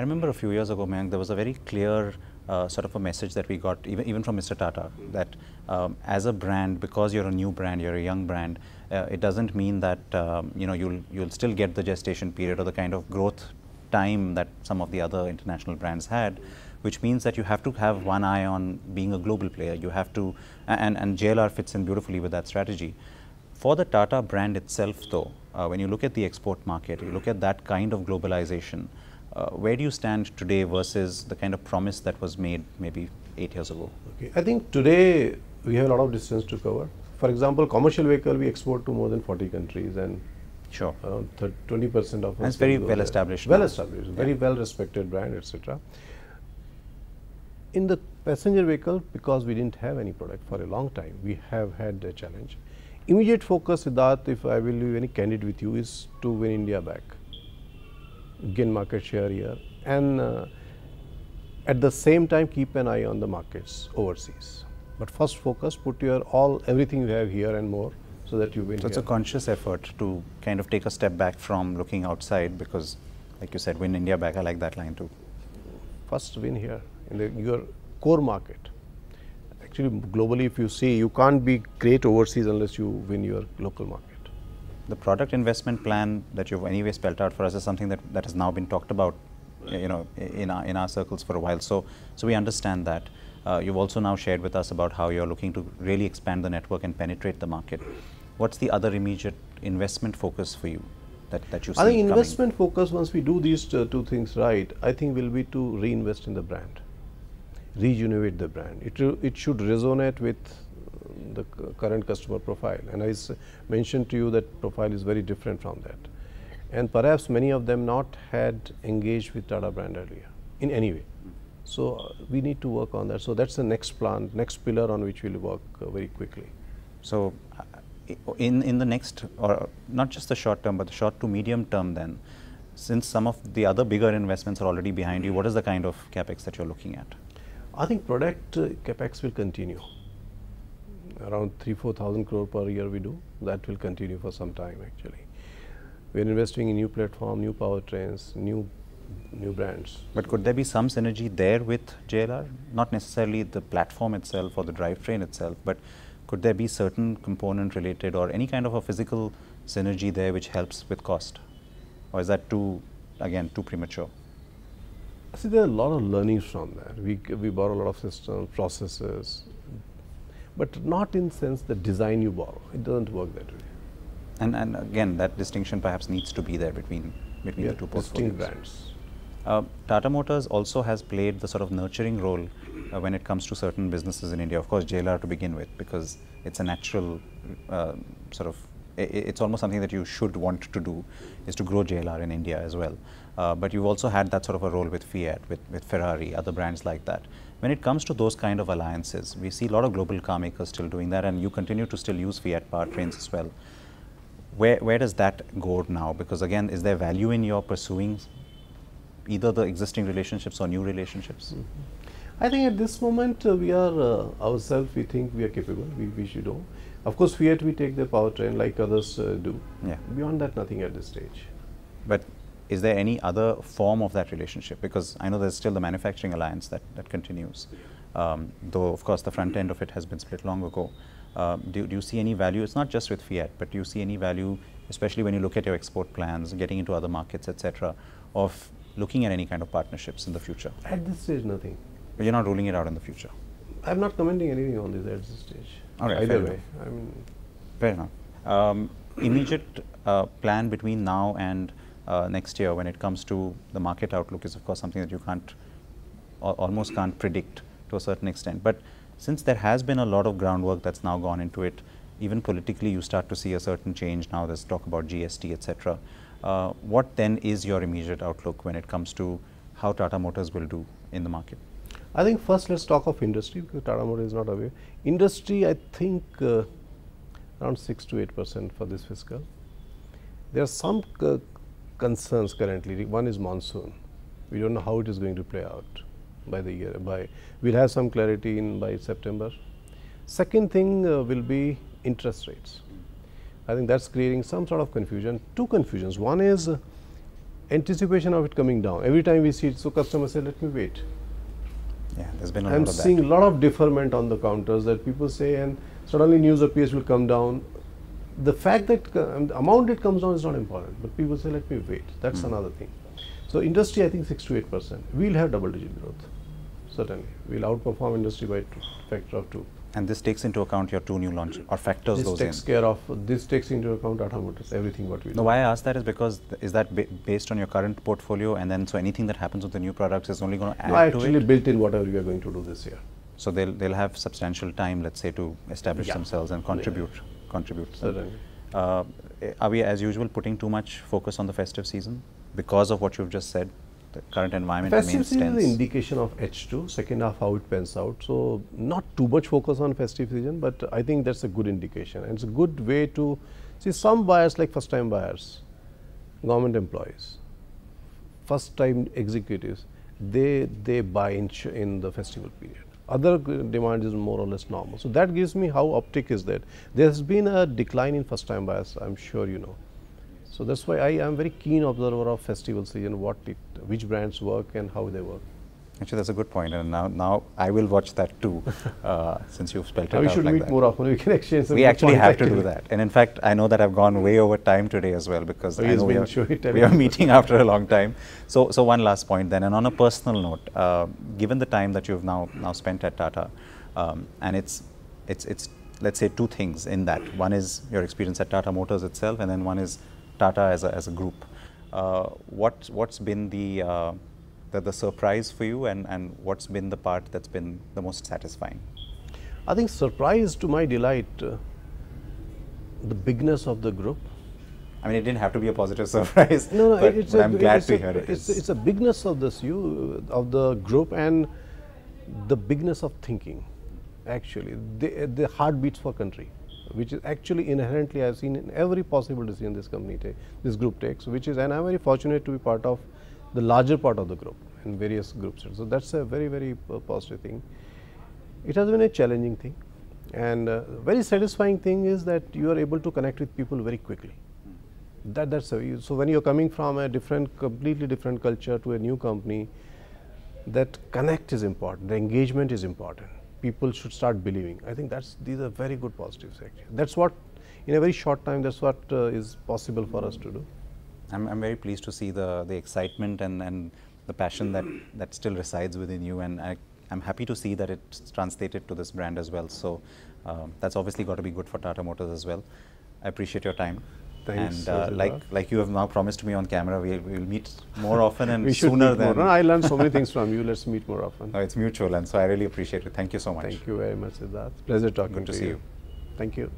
I remember a few years ago, Mayank, there was a very clear sort of a message that we got, even from Mr. Tata, that as a brand, because you're a new brand, you're a young brand, it doesn't mean that you know, you'll still get the gestation period or the kind of growth time that some of the other international brands had, which means that you have to have one eye on being a global player. You have to, and JLR fits in beautifully with that strategy. For the Tata brand itself, though, when you look at the export market, you look at that kind of globalization, where do you stand today versus the kind of promise that was made maybe 8 years ago? Okay. I think today we have a lot of distance to cover. For example, commercial vehicle we export to more than 40 countries, and sure, around 20% of us. And it's very well established. Well established, very well respected brand, etc. In the passenger vehicle, because we didn't have any product for a long time, we have had a challenge. Immediate focus, Siddharth, if I will be very candid with you, is to win India back, gain market share here, and at the same time keep an eye on the markets overseas. But first focus, put your everything you have here and more, so that you win. So it's a conscious effort to kind of take a step back from looking outside, because like you said, win India back. I like that line too. First win here in your core market. Actually, globally, if you see, you can't be great overseas unless you win your local market. The product investment plan that you've anyway spelled out for us is something that has now been talked about, you know, in our circles for a while. So we understand that. You've also now shared with us about how you're looking to really expand the network and penetrate the market. What's the other immediate investment focus for you that you see? I think investment focus, once we do these two things right, I think will be to reinvest in the brand, rejuvenate the brand. It should resonate with the current customer profile, and I mentioned to you that profile is very different from that, and perhaps many of them not had engaged with Tata brand earlier in any way. So we need to work on that. So that's the next plan, next pillar on which we'll work very quickly. So in the next, or not just the short term, but the short to medium term then, since some of the other bigger investments are already behind you, what is the kind of capex that you're looking at? I think product capex will continue. Around 3,000–4,000 crore per year we do. That will continue for some time actually. We are investing in new platform, new powertrains, new brands. But could there be some synergy there with JLR? Not necessarily the platform itself or the drivetrain itself, but could there be certain component related or any kind of a physical synergy there which helps with cost? Or is that too premature? See, there are a lot of learnings from that. We borrow a lot of systems, processes, but not in the sense the design you borrow. It doesn't work that way. And again, that distinction perhaps needs to be there between the two portfolios. Distinct brands. Tata Motors also has played the sort of nurturing role when it comes to certain businesses in India. Of course, JLR to begin with, because it's a natural it's almost something that you should want to do, is to grow JLR in India as well. But you've also had that sort of a role with Fiat, with Ferrari, other brands like that. When it comes to those kind of alliances, we see a lot of global car makers still doing that, and you continue to still use Fiat powertrains as well. Where does that go now? Because again, is there value in your pursuing either the existing relationships or new relationships? I think at this moment we are ourselves, we think we are capable, we should know. Of course, Fiat we take the powertrain like others do. Yeah. Beyond that, nothing at this stage. But is there any other form of that relationship? Because I know there's still the manufacturing alliance that continues, though of course the front end of it has been split long ago. Do you see any value? It's not just with Fiat, but do you see any value, especially when you look at your export plans, getting into other markets, etc., of looking at any kind of partnerships in the future? At this stage, nothing. But you're not ruling it out in the future? I'm not commenting anything on this at this stage. All right, either way. I mean, fair enough. Immediate plan between now and next year when it comes to the market outlook is of course something that you can't, almost can't predict to a certain extent. But since there has been a lot of groundwork that's now gone into it, even politically you start to see a certain change now. There's talk about GST, etc. What then is your immediate outlook when it comes to how Tata Motors will do in the market? I think first let's talk of industry, because Tata Motors is not away. Industry, I think around 6 to 8% for this fiscal. There are some concerns currently. One is monsoon. We don't know how it is going to play out by the year. We'll have some clarity by September. Second thing will be interest rates. I think that's creating some sort of confusion. Two confusions. One is anticipation of it coming down. Every time we see it, so customers say, let me wait. Yeah, there's been a I'm lot of that. seeing a lot of deferment on the counters that people say, and suddenly news appears will come down. The fact that the amount it comes down is not important, but people say, let me wait. That's another thing. So industry, I think 6 to 8%. We'll have double-digit growth. Certainly, we'll outperform industry by factor of 2. And this takes into account your 2 new launches or factors This those takes in. care of, this takes into account Tata Motors, everything what we do. No, why I ask that is because is that based on your current portfolio, and then so anything that happens with the new products is only going to add No, I to actually it? built in whatever we are going to do this year. So they'll have substantial time, let's say, to establish Yeah. themselves and contribute. Certainly. Are we, as usual, putting too much focus on the festive season because of what you've just said? The current environment Festive remains season is tense. the indication of H2, second half how it pans out. So not too much focus on festive season, but I think that's a good indication. And it's a good way to see some buyers like first time buyers, government employees, first time executives, they buy in the festival period. Other demand is more or less normal. So that gives me how uptick is that. There's been a decline in first time buyers, I'm sure you know. So that's why I am very keen observer of festival season, which brands work and how they work. Actually, that's a good point, and now I will watch that too, since you've spelled it out We like should that. meet more often. We can exchange some We more actually points have to actually. do that, and in fact, I know that I've gone way over time today as well because Oh, I yes, know been sure you tell we are me. meeting after a long time. So one last point then, and on a personal note, given the time that you've now spent at Tata, and it's let's say 2 things in that. One is your experience at Tata Motors itself, and then one is Tata as a group. What's been the surprise for you, and what's been the part that's been the most satisfying? I think surprise to my delight, the bigness of the group. I mean, it didn't have to be a positive surprise. No, but, it's but I'm glad to hear it. It's a bigness of of the group and the bigness of thinking. Actually, the heartbeats for country, which is actually inherently I've seen in every possible decision this group takes, and I'm very fortunate to be part of the larger part of the group in various groups. So that's a very, very positive thing. It has been a challenging thing, and very satisfying thing is that you are able to connect with people very quickly. So when you're coming from a completely different culture to a new company, that connect is important, the engagement is important. People should start believing. I think these are very good positives actually. That's what, in a very short time, that's what is possible for us to do. I'm very pleased to see the excitement and the passion that still resides within you, and I'm happy to see that it's translated to this brand as well. So that's obviously got to be good for Tata Motors as well. I appreciate your time. Thanks. And like you have now promised me on camera, we'll meet more often and we should sooner meet than. more. I learned so many things from you. Let's meet more often. No, it's mutual, and so I really appreciate it. Thank you so much. Thank you very much, Siddharth. Pleasure talking Good to to see you. you. Thank you.